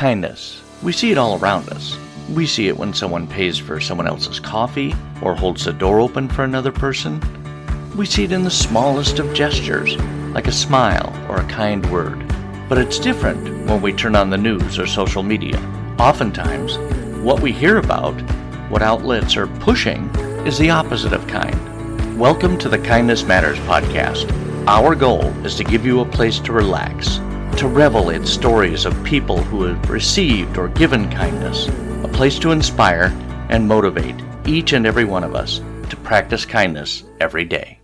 Kindness. We see it all around us. We see it when someone pays for someone else's coffee or holds the door open for another person. We see it in the smallest of gestures, like a smile or a kind word. But it's different when we turn on the news or social media. Oftentimes, what we hear about, what outlets are pushing, is the opposite of kind. Welcome to the Kindness Matters podcast. Our goal is to give you a place to relax, to revel in stories of people who have received or given kindness, a place to inspire and motivate each and every one of us to practice kindness every day.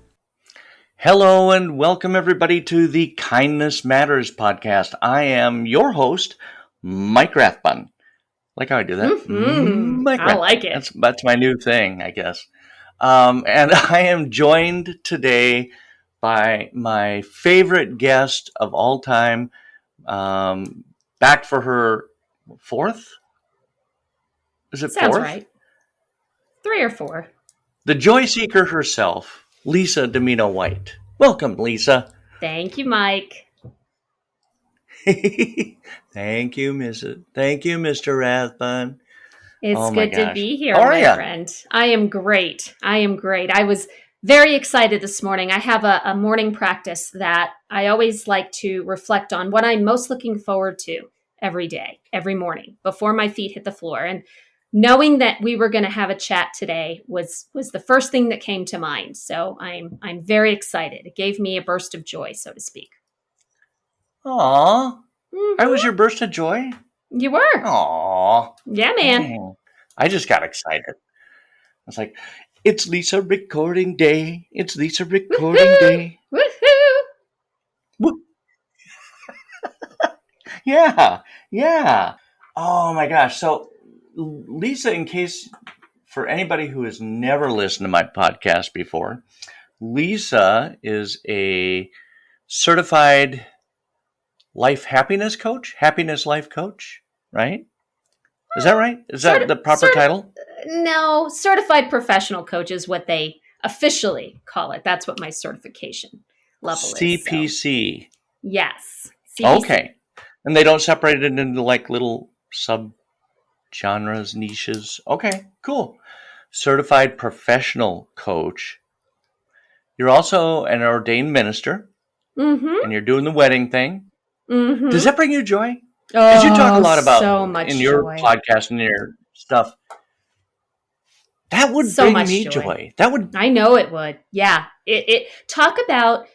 Hello and welcome everybody to the Kindness Matters podcast. I am your host, Mike Rathbun. Like how I do that? Mike I like it. That's my new thing, I guess. And I am joined today by my favorite guest of all time, back for her fourth? Is it Sounds fourth? Right. 3 or 4. The joy seeker herself, Lisa Domino White. Welcome, Lisa. Thank you, Mike. Thank you, Mr. Rathbun. It's good to be here, my friend. I am great. I was very excited this morning. I have a morning practice that I always like to reflect on what I'm most looking forward to every day, every morning, before my feet hit the floor. And knowing that we were going to have a chat today was the first thing that came to mind. So I'm very excited. It gave me a burst of joy, so to speak. Aw, I was your burst of joy? You were. Aw. Yeah, man. Dang. I just got excited. I was like, it's Lisa recording day. It's Lisa recording day. Woohoo! Woo. Yeah. Oh my gosh. So Lisa, in case for anybody who has never listened to my podcast before, Lisa is a certified happiness life coach, right? Is that right? Is that the proper title? No, certified professional coach is what they officially call it. That's what my certification level CPC. is. So. Yes. CPC. Okay. And they don't separate it into like little sub-genres, niches. Okay, cool. Certified professional coach. You're also an ordained minister. Mm-hmm. And you're doing the wedding thing. Mm-hmm. Does that bring you joy? Because you talk a lot about so much in your joy. podcast and your stuff. That would so bring much me joy. That would. I know it would. Yeah. It talk about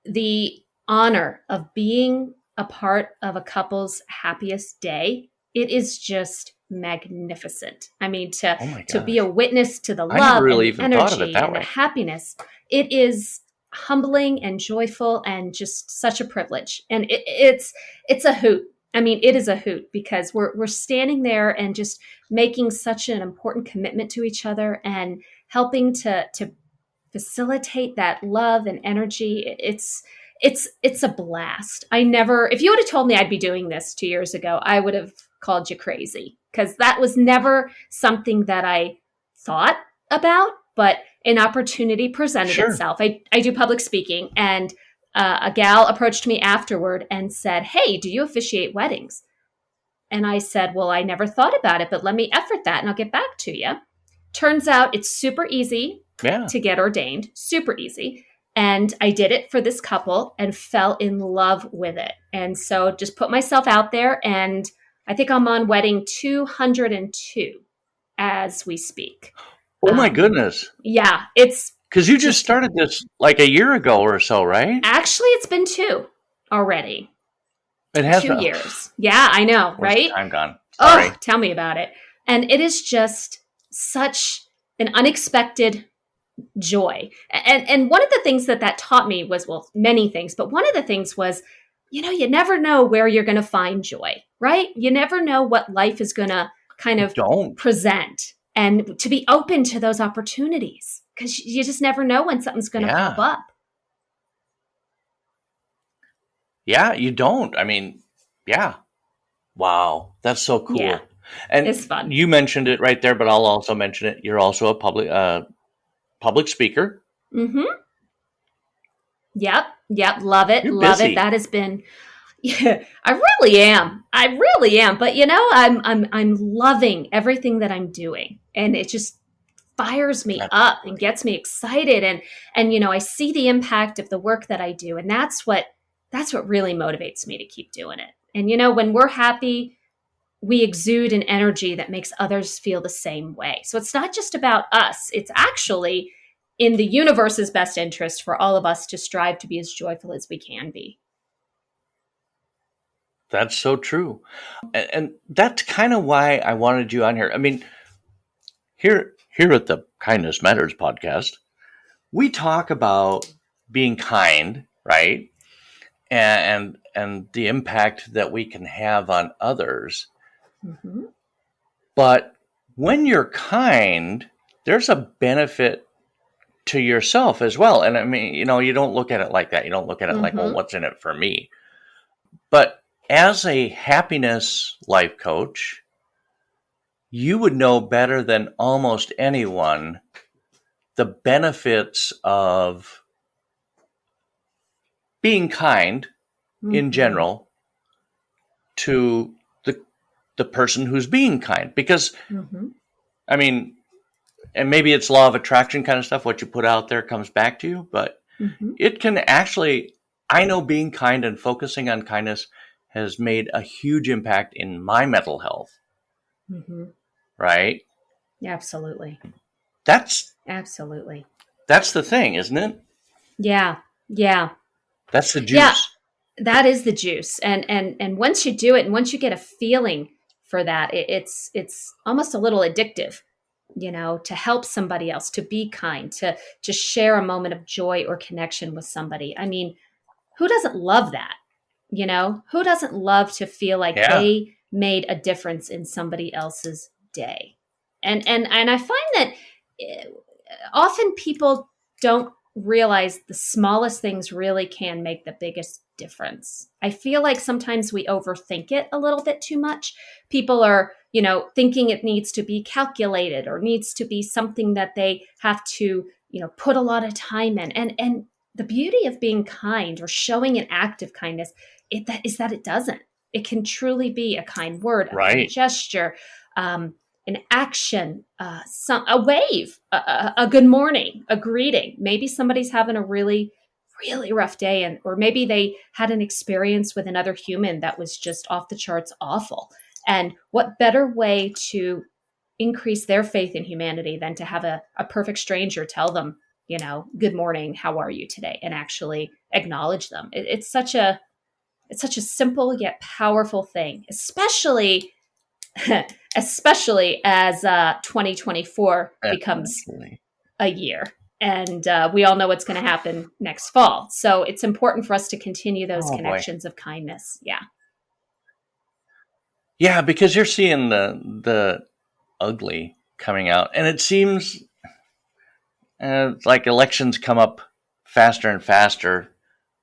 the honor of being a part of a couple's happiest day. It is just magnificent. I mean, to be a witness to the love and the energy and the happiness, it is humbling and joyful and just such a privilege. And it's a hoot. I mean, it is a hoot because we're standing there and just making such an important commitment to each other and helping to facilitate that love and energy. It's a blast. If you would have told me I'd be doing this 2 years ago, I would have called you crazy because that was never something that I thought about, but an opportunity presented itself. I do public speaking, and a gal approached me afterward and said, "Hey, do you officiate weddings?" And I said, "Well, I never thought about it, but let me effort that and I'll get back to you." Turns out it's super easy to get ordained, super easy. And I did it for this couple and fell in love with it. And so just put myself out there, and I think I'm on wedding 202 as we speak. Oh my goodness. Yeah, it's... Because you just started this like a year ago or so, right? Actually, it's been 2 already. It has 2 years. Yeah, I know, right? Time gone. Sorry. Oh, tell me about it. And it is just such an unexpected joy. And one of the things that taught me was, well, many things, but one of the things was, you never know where you're going to find joy, right? You never know what life is going to kind of present, and to be open to those opportunities because you just never know when something's going to pop up. Yeah, you don't. I mean, yeah. Wow. That's so cool. Yeah, and it's fun. You mentioned it right there, but I'll also mention it. You're also a public speaker. Mm-hmm. Yep. Love it. You're Love busy. it. That has been, Yeah, I really am. I really am. But I'm loving everything that I'm doing, and it just fires me up and Absolutely. gets me excited. And I see the impact of the work that I do, and that's what really motivates me to keep doing it. And when we're happy, we exude an energy that makes others feel the same way. So it's not just about us. It's actually in the universe's best interest for all of us to strive to be as joyful as we can be. That's so true. And that's kind of why I wanted you on here. I mean, here at the Kindness Matters podcast, we talk about being kind, right? And the impact that we can have on others. Mm-hmm. But when you're kind, there's a benefit to yourself as well. And I mean, you don't look at it like that. You don't look at it like, well, Mm-hmm. what's in it for me? But as a happiness life coach, you would know better than almost anyone the benefits of being kind in Mm-hmm. general to the person who's being kind. Because, Mm-hmm. I mean, and maybe it's law of attraction kind of stuff, what you put out there comes back to you, but Mm-hmm. it can actually, I know being kind and focusing on kindness has made a huge impact in my mental health, Mm-hmm. right? Absolutely. That's Absolutely. that's the thing, isn't it? Yeah. Yeah. That's the Yeah. juice. That is the juice. And once you do it, and once you get a feeling for that, it's almost a little addictive, to help somebody else, to be kind, to share a moment of joy or connection with somebody. I mean, who doesn't love that? Who doesn't love to feel like Yeah, they made a difference in somebody else's day? And I find that eh, often people don't realize the smallest things really can make the biggest difference. I feel like sometimes we overthink it a little bit too much. People are, thinking it needs to be calculated or needs to be something that they have to, put a lot of time in. And the beauty of being kind or showing an act of kindness is that it doesn't. It can truly be a kind word, a kind right. gesture, an action, a wave, a good morning, a greeting. Maybe somebody's having a really, really rough day, or maybe they had an experience with another human that was just off the charts awful. And what better way to increase their faith in humanity than to have a perfect stranger tell them, good morning, how are you today, and actually acknowledge them. It's such a simple yet powerful thing, especially especially as 2024 becomes Definitely. a year. And we all know what's going to happen next fall. So it's important for us to continue those Oh boy. connections of kindness. Yeah. Yeah, because you're seeing the ugly coming out, and it seems like elections come up faster and faster.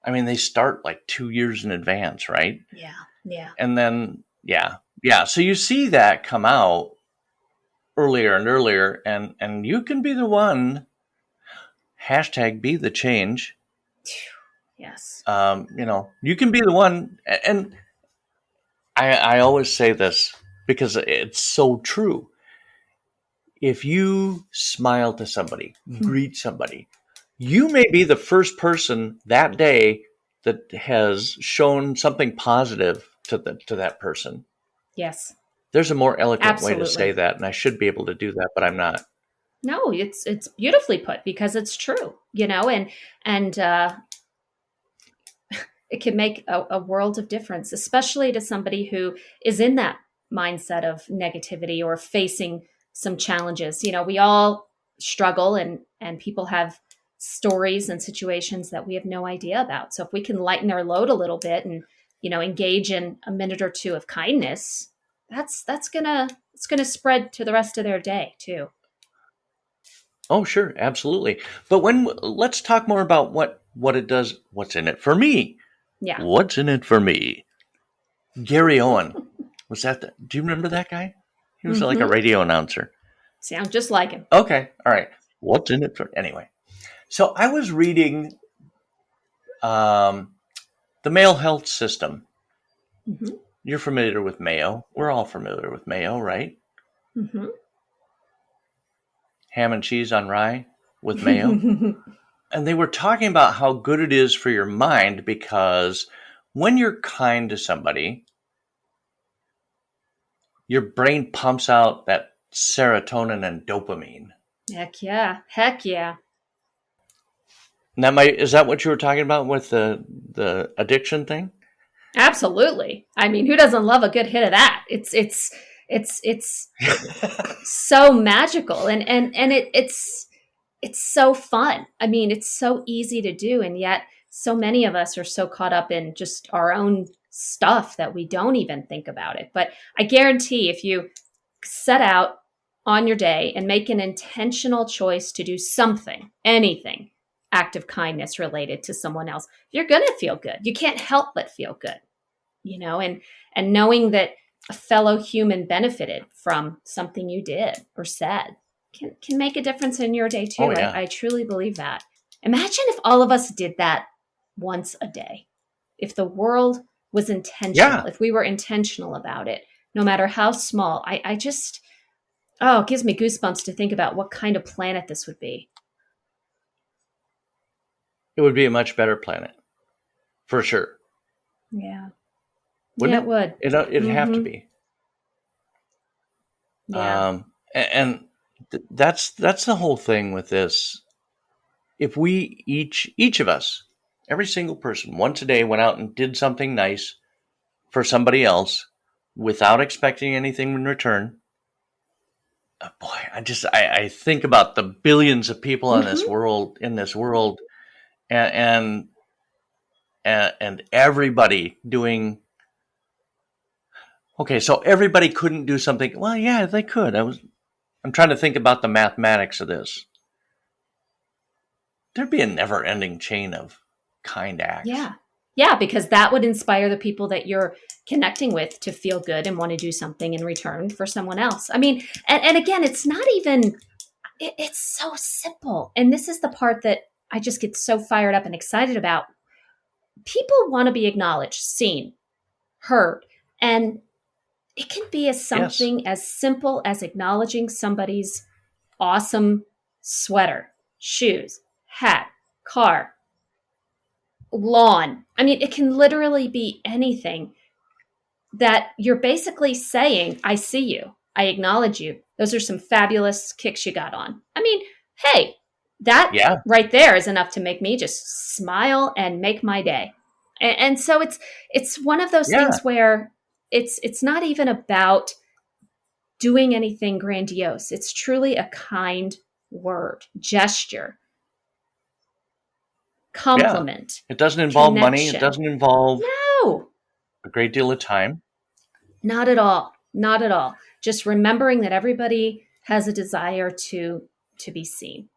I mean, they start like 2 years in advance, right? Yeah. Yeah. And then, yeah. So you see that come out earlier and earlier, and you can be the one. Hashtag be the change. Yes. You can be the one, and I always say this because it's so true. If you smile to somebody, greet somebody, you may be the first person that day that has shown something positive to that person. Yes. There's a more eloquent way to say Absolutely. that, and I should be able to do that, but I'm not. No, it's beautifully put because it's true, and it can make a world of difference, especially to somebody who is in that mindset of negativity or facing some challenges. We all struggle, and people have stories and situations that we have no idea about. So if we can lighten their load a little bit and engage in a minute or two of kindness, that's gonna spread to the rest of their day too. Oh, sure, absolutely. But let's talk more about what it does. What's in it for me? Yeah. What's in it for me? Gary Owen, was that? Do you remember that guy? He was like a Mm-hmm. radio announcer. Sound just like him. Okay, all right. What's in it for anyway? So I was reading um, the male health system, Mm-hmm. You're familiar with mayo. We're all familiar with mayo, right? Mm-hmm. Ham and cheese on rye with mayo. And they were talking about how good it is for your mind because when you're kind to somebody, your brain pumps out that serotonin and dopamine. Heck yeah. Heck yeah. And is that what you were talking about with the addiction thing? Absolutely. I mean, who doesn't love a good hit of that? It's so magical, and it's so fun. I mean, it's so easy to do, and yet so many of us are so caught up in just our own stuff that we don't even think about it. But I guarantee if you set out on your day and make an intentional choice to do something, anything, act of kindness related to someone else, you're going to feel good. You can't help but feel good, and knowing that a fellow human benefited from something you did or said can make a difference in your day Oh too. yeah. I truly believe that. Imagine if all of us did that once a day. If the world was intentional, Yeah. if we were intentional about it, no matter how small, I just, oh, it gives me goosebumps to think about what kind of planet this would be. It would be a much better planet. For sure. Yeah. Yeah, Wouldn't it would. it? It'd have to Mm-hmm. be. Yeah. And that's the whole thing with this. If we each of us, every single person, once a day went out and did something nice for somebody else without expecting anything in return, boy, I think about the billions of people Mm-hmm. in this world, and and everybody doing okay. So everybody couldn't do something. Well, yeah, they could. I'm trying to think about the mathematics of this. There'd be a never-ending chain of kind acts. Yeah. Yeah, because that would inspire the people that you're connecting with to feel good and want to do something in return for someone else. I mean, and again, it's not even, it's so simple. And this is the part that I just get so fired up and excited about. People want to be acknowledged, seen, heard. And it can be as Yes. something as simple as acknowledging somebody's awesome sweater, shoes, hat, car, lawn. I mean, it can literally be anything that you're basically saying, I see you. I acknowledge you. Those are some fabulous kicks you got on. I mean, hey, that Yeah. right there is enough to make me just smile and make my day. And so it's one of those Yeah. things where it's not even about doing anything grandiose. It's truly a kind word, gesture, Yeah. compliment, It doesn't involve money. It connection. doesn't involve No, a great deal of time. not at all. Not at all. Just remembering that everybody has a desire to be seen.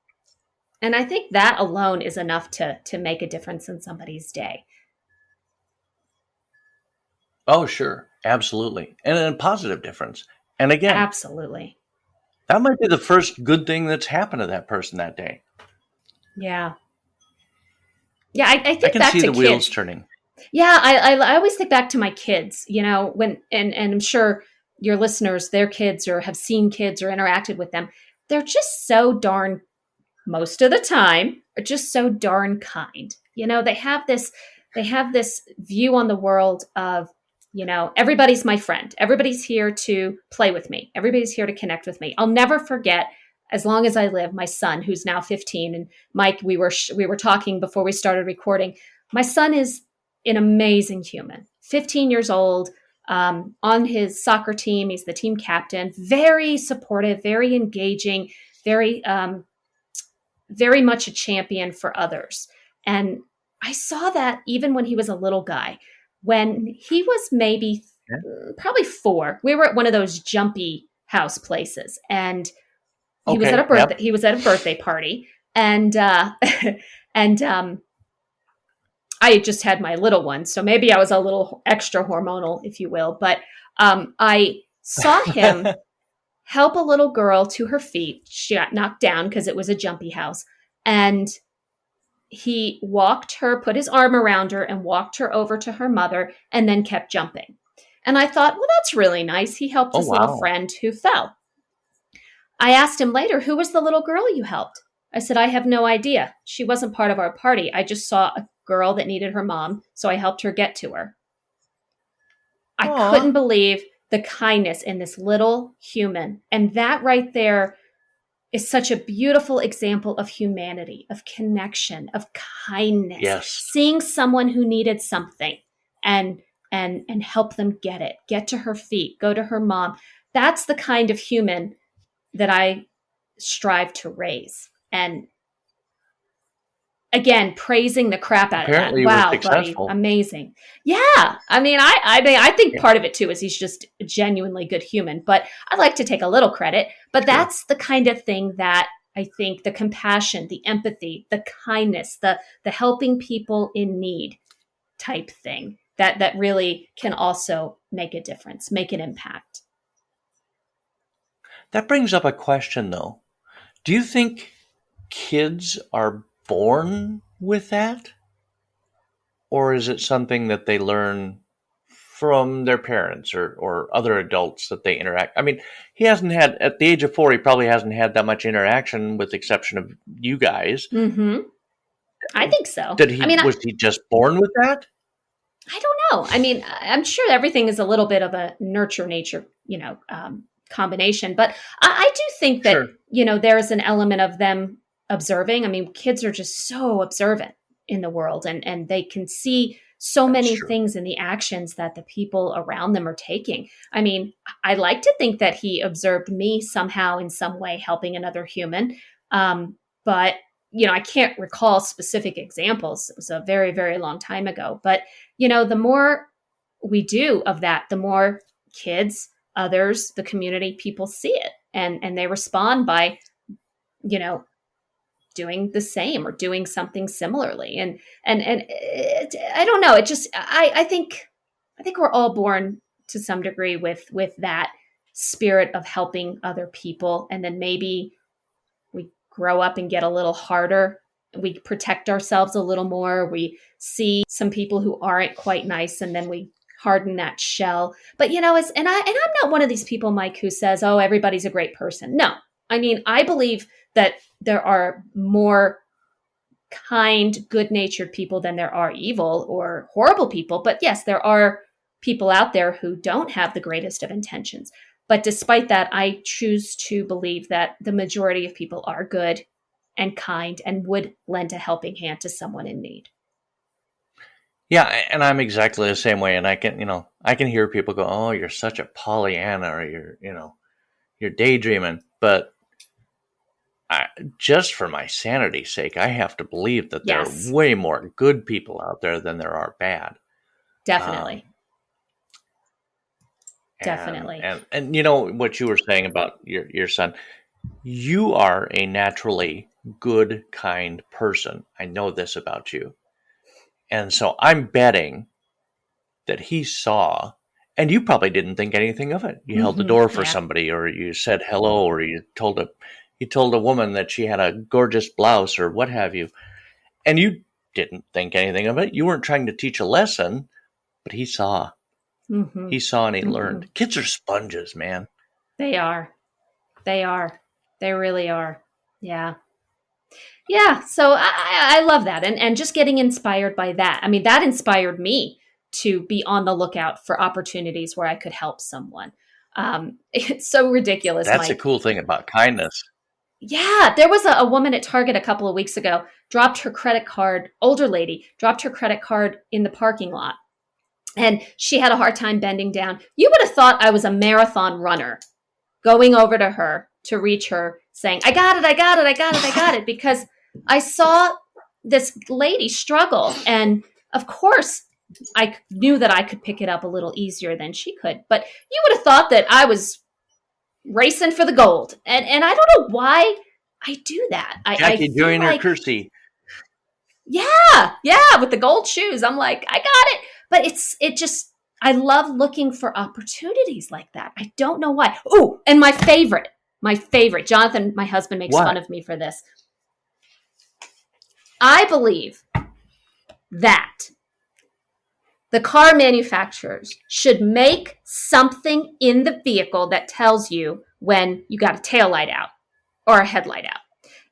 And I think that alone is enough to make a difference in somebody's day. Oh, sure. Absolutely. And a positive difference. And again, Absolutely. that might be the first good thing that's happened to that person that day. Yeah. Yeah, I I think can back see to the wheels kids. turning. Yeah, I always think back to my kids, when and I'm sure your listeners, their kids or have seen kids or interacted with them. They're just so darn most of the time are just so darn kind. They have this view on the world of, everybody's my friend. Everybody's here to play with me. Everybody's here to connect with me. I'll never forget, as long as I live, my son, who's now 15, and Mike, we were talking before we started recording. My son is an amazing human. 15 years old, on his soccer team. He's the team captain. Very supportive, very engaging, very very much a champion for others. And I saw that even when he was a little guy. When he was maybe Yeah. probably 4, we were at one of those jumpy house places, and Okay. Yep. he was at a birthday party, and and I had just had my little one, so maybe I was a little extra hormonal, if you will. But I saw him help a little girl to her feet. She got knocked down because it was a jumpy house. And he walked her, put his arm around her and walked her over to her mother and then kept jumping. And I thought, well, that's really nice. He helped Oh, his little wow. friend who fell. I asked him later, who was the little girl you helped? I said, I have no idea. She wasn't part of our party. I just saw a girl that needed her mom, so I helped her get to her. I couldn't Aw. believe the kindness in this little human. And that right there is such a beautiful example of humanity, of connection, of kindness, Yes. seeing someone who needed something and and help them get it, get to her feet, go to her mom. That's the kind of human that I strive to raise. And again, praising the crap out of that. Apparently you were Wow, buddy, successful. amazing. Yeah, I mean, I think Yeah, part of it too is he's just a genuinely good human. But I like to take a little credit. But sure. that's the kind of thing that I think the compassion, the empathy, the kindness, the helping people in need type thing that really can also make a difference, make an impact. That brings up a question, though. Do you think kids are born with that? Or is it something that they learn from their parents or other adults that they interact? I mean, he hasn't had, at the age of 4, he probably hasn't had that much interaction with the exception of you guys. Mm-hmm. I think so. Did I he, mean, was he just born with that? I don't know. I mean, I'm sure everything is a little bit of a nurture nature, combination. But I do think that, Sure. there's an element of them observing. I mean, kids are just so observant in the world and they can see so That's many true. things in the actions that the people around them are taking. I mean, I like to think that he observed me somehow in some way helping another human. But I can't recall specific examples. It was a very, very long time ago. But the more we do of that, the more kids, others, the community, people see it and they respond by, you know, doing the same or doing something similarly. I don't know. It just, I think we're all born to some degree with that spirit of helping other people. And then maybe we grow up and get a little harder. We protect ourselves a little more. We see some people who aren't quite nice, and then we harden that shell. But I'm not one of these people, Mike, who says, "Oh, everybody's a great person." No, I mean, I believe that there are more kind, good-natured people than there are evil or horrible people. But yes, there are people out there who don't have the greatest of intentions. But despite that, I choose to believe that the majority of people are good and kind and would lend a helping hand to someone in need. Yeah, and I'm exactly the same way. And I can hear people go, "Oh, you're such a Pollyanna," or you're daydreaming. But I, just for my sanity's sake, I have to believe that there are Yes, way more good people out there than there are bad. Um, definitely. and Definitely. and you know what you were saying about your son. You are a naturally good, kind person. I know this about you, and so I'm betting that he saw, and you probably didn't think anything of it. You held the door for Yeah. somebody, or you said hello, or you told a woman that she had a gorgeous blouse, or what have you, and you didn't think anything of it. You weren't trying to teach a lesson, but he saw. hmm He saw and he hmm learned. Kids are sponges, man. They are. They are. They really are. Yeah. Yeah. So I love that. And just getting inspired by that. I mean, that inspired me to be on the lookout for opportunities where I could help someone. It's so ridiculous, That's the Mike. cool thing about kindness. Yeah, there was a woman at Target a couple of weeks ago, dropped her credit card, older lady, dropped her credit card in the parking lot. And she had a hard time bending down. You would have thought I was a marathon runner going over to her to reach her, saying, I got it, I got it, I got it, I got it, because I saw this lady struggle. And of course, I knew that I could pick it up a little easier than she could. But you would have thought that I was racing for the gold. And I don't know why I do that. I Jackie feel Joyner like, Kersey. yeah, with the gold shoes. I'm like, I got it. But it just, I love looking for opportunities like that. I don't know why. Oh, and my favorite, Jonathan, my husband makes fun What? of me for this. I believe that the car manufacturers should make something in the vehicle that tells you when you got a tail light out or a headlight out.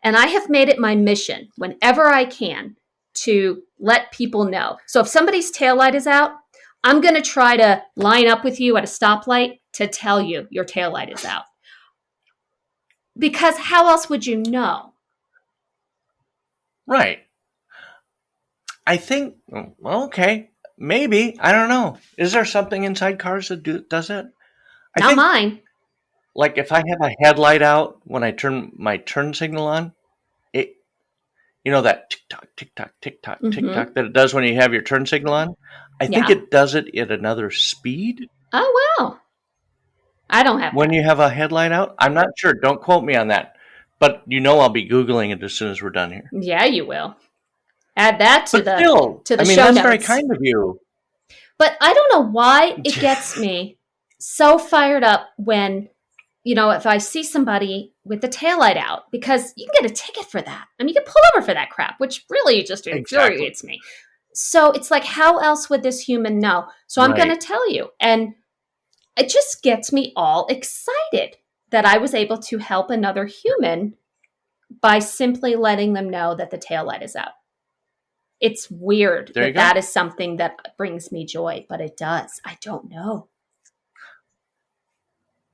And I have made it my mission whenever I can to let people know. So if somebody's tail light is out, I'm going to try to line up with you at a stoplight to tell you your tail light is out. Because how else would you know? Right. I think, well, okay, maybe. I don't know. Is there something inside cars that does it? I Not think, mine. like, if I have a headlight out when I turn my turn signal on, it, that tick tock, that it does when you have your turn signal on. I think Yeah. it does it at another speed Oh, wow. I don't have when that. you have a headlight out. I'm not sure. Don't quote me on that. But I'll be Googling it as soon as we're done here. Yeah, you will. Add that But still, to I the mean, show that's very notes. kind of you. But I don't know why it gets me so fired up when, if I see somebody with the taillight out, because you can get a ticket for that. I mean, you can pull over for that crap, which really just Exactly. infuriates me. So it's like, how else would this human know? So I'm going to Right. tell you. And it just gets me all excited that I was able to help another human by simply letting them know that the taillight is out. It's weird There you that go. that is something that brings me joy, but it does. I don't know.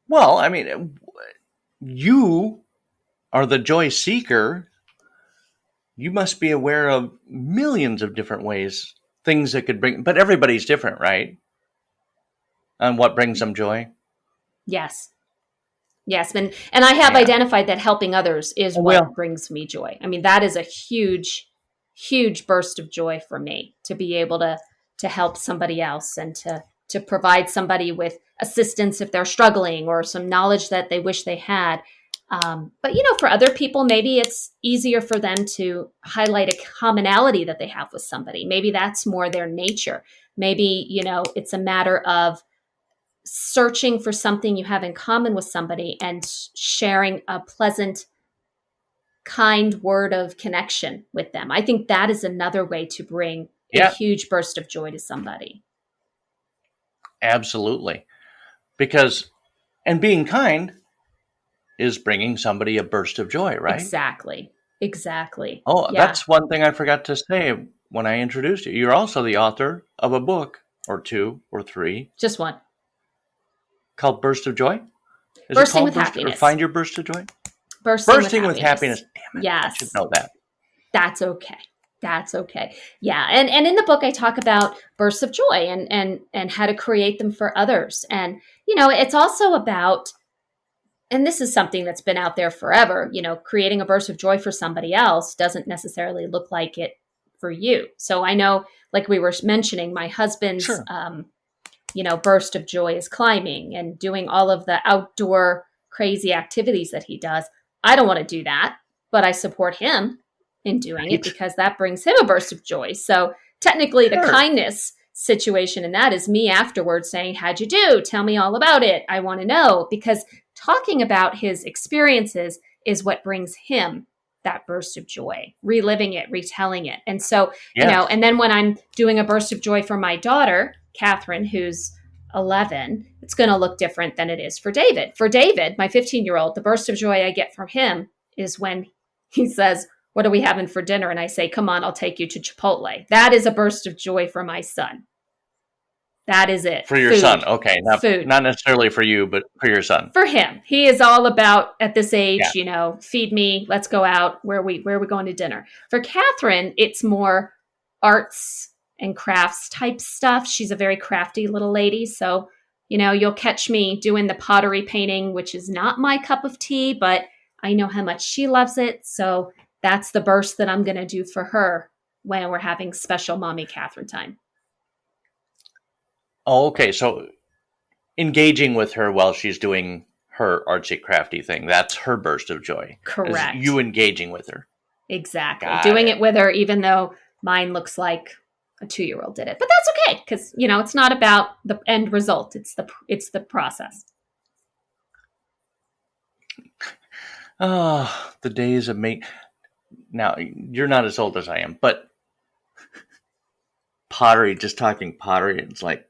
Well, I mean, you are the joy seeker. You must be aware of millions of different ways, things that could bring, but everybody's different, right? And what brings them joy? Yes. Yes. And I have Yeah. identified that helping others is Well, what brings me joy. I mean, that is a huge, huge burst of joy for me to be able to help somebody else and to provide somebody with assistance if they're struggling or some knowledge that they wish they had. But for other people, maybe it's easier for them to highlight a commonality that they have with somebody. Maybe that's more their nature. Maybe, it's a matter of searching for something you have in common with somebody and sharing a pleasant, kind word of connection with them. I think that is another way to bring a yeah, huge burst of joy to somebody. absolutely. Because, and being kind is bringing somebody a burst of joy, right? Exactly. Exactly. Oh, Yeah. that's one thing I forgot to say when I introduced you. You're also the author of a book or two or three Just one. called Burst of Joy. Is it Bursting called with Burst or happiness. Find Your Burst of Joy? Bursting with Bursting with happiness. Happiness. Damn it. I should Yes. know that. That's okay. That's okay. Yeah. And in the book I talk about bursts of joy and how to create them for others. And it's also about, and this is something that's been out there forever, creating a burst of joy for somebody else doesn't necessarily look like it for you. So I know, like we were mentioning, my husband's, Sure. burst of joy is climbing and doing all of the outdoor crazy activities that he does. I don't want to do that, but I support him in doing it Right. because that brings him a burst of joy. So technically, the Sure. kindness situation in that is me afterwards saying, "How'd you do? Tell me all about it. I want to know." Because talking about his experiences is what brings him that burst of joy, reliving it, retelling it. And so, Yes. and then when I'm doing a burst of joy for my daughter, Catherine, who's 11, it's going to look different than it is for David. For David, my 15-year-old, the burst of joy I get from him is when he says, "What are we having for dinner?" And I say, "Come on, I'll take you to Chipotle." That is a burst of joy for my son. That is it. For your son. Food. Okay. Food. Not necessarily for you, but for your son. For him, he is all about at this Yeah. age, feed me, let's go out. Where are we going to dinner? For Catherine, it's more arts and crafts type stuff. She's a very crafty little lady, so you'll catch me doing the pottery painting, which is not my cup of tea, but I know how much she loves it. So that's the burst that I'm going to do for her when we're having special mommy Catherine time. Oh, okay. So engaging with her while she's doing her artsy crafty thing, that's her burst of joy. Is you Correct. engaging with her. Exactly. Got Doing it. it with her, even though mine looks like a 2-year-old did it. But that's okay because it's not about the end result. It's the process. Oh, the days of me. Now, you're not as old as I am, but pottery, just talking pottery, it's like,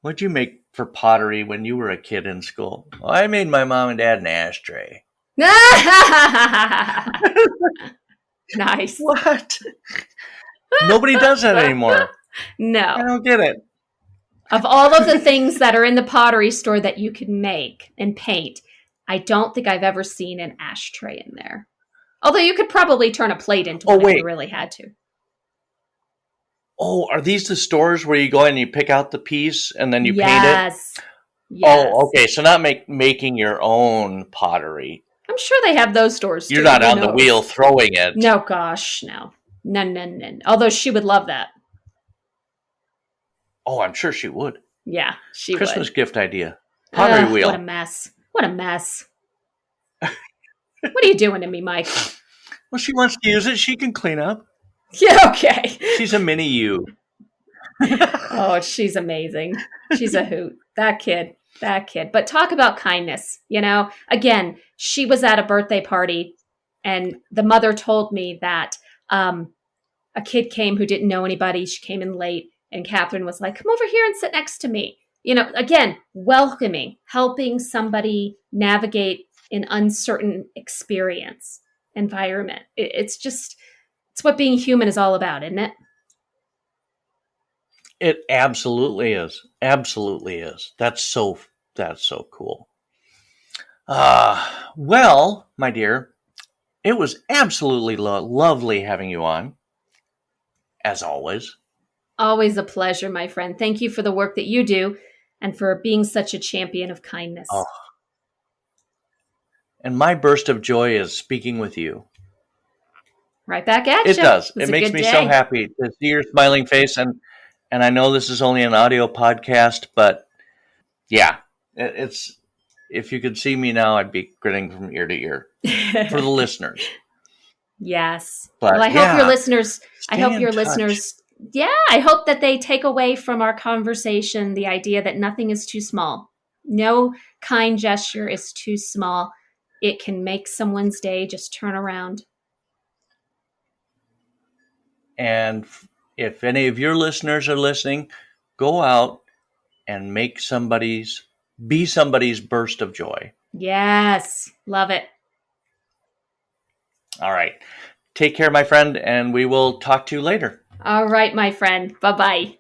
what'd you make for pottery when you were a kid in school? Well, I made my mom and dad an ashtray. Nice. What? Nobody does that anymore. I No. don't get it. Of all of the things that are in the pottery store that you can make and paint, I don't think I've ever seen an ashtray in there. Although you could probably turn a plate into one if you really had to. Oh, are these the stores where you go in and you pick out the piece and then you paint it? Yes. Oh, okay. So not making your own pottery. I'm sure they have those stores too. You're not on the wheel throwing it. No, gosh, no. No. Although she would love that. Oh, I'm sure she would. Yeah, she would. Christmas gift idea. Pottery wheel. What a mess. What a mess. What are you doing to me, Mike? Well, she wants to use it. She can clean up. Yeah, okay. She's a mini you. Oh, she's amazing. She's a hoot. That kid. But talk about kindness. Again, she was at a birthday party and the mother told me that a kid came who didn't know anybody. She came in late and Catherine was like, come over here and sit next to me. Again, welcoming, helping somebody navigate an uncertain environment. It's what being human is all about, isn't it? It absolutely is. Absolutely is. That's so cool. Well, my dear, it was absolutely lovely having you on, as always. Always a pleasure, my friend. Thank you for the work that you do and for being such a champion of kindness. Oh. And my burst of joy is speaking with you. Right back at you. It does. It makes me so happy to see your smiling face. And I know this is only an audio podcast, but yeah, it's, if you could see me now, I'd be grinning from ear to ear for the listeners. Yes. But well, I hope your listeners, I hope that they take away from our conversation the idea that nothing is too small. No kind gesture is too small. It can make someone's day just turn around. And if any of your listeners are listening, go out and be somebody's burst of joy. Yes. Love it. All right. Take care, my friend, and we will talk to you later. All right, my friend. Bye-bye.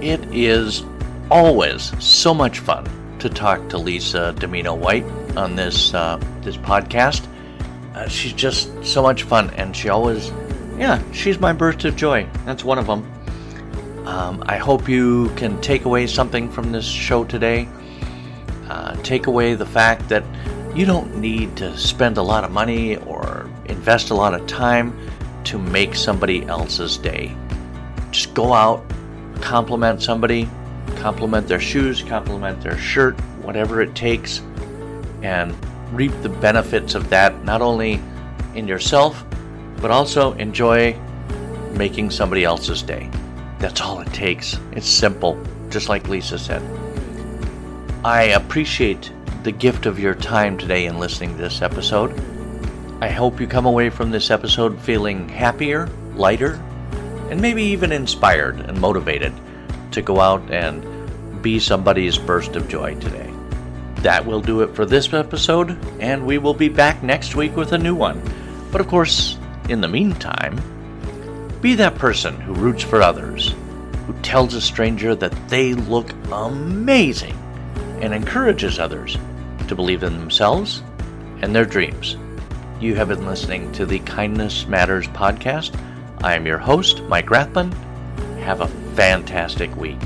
It is always so much fun to talk to Lisa Domino White on this podcast. She's just so much fun, and she's my burst of joy. That's one of them. I hope you can take away something from this show today. Take away the fact that you don't need to spend a lot of money or invest a lot of time to make somebody else's day. Just go out, compliment somebody, compliment their shoes, compliment their shirt, whatever it takes, and reap the benefits of that, not only in yourself, but also enjoy making somebody else's day. That's all it takes. It's simple, just like Lisa said. I appreciate the gift of your time today in listening to this episode. I hope you come away from this episode feeling happier, lighter, and maybe even inspired and motivated to go out and be somebody's burst of joy today. That will do it for this episode, and we will be back next week with a new one. But of course, in the meantime, be that person who roots for others, who tells a stranger that they look amazing, and encourages others to believe in themselves and their dreams. You have been listening to the Kindness Matters podcast. I am your host, Mike Rathbun. Have a fantastic week.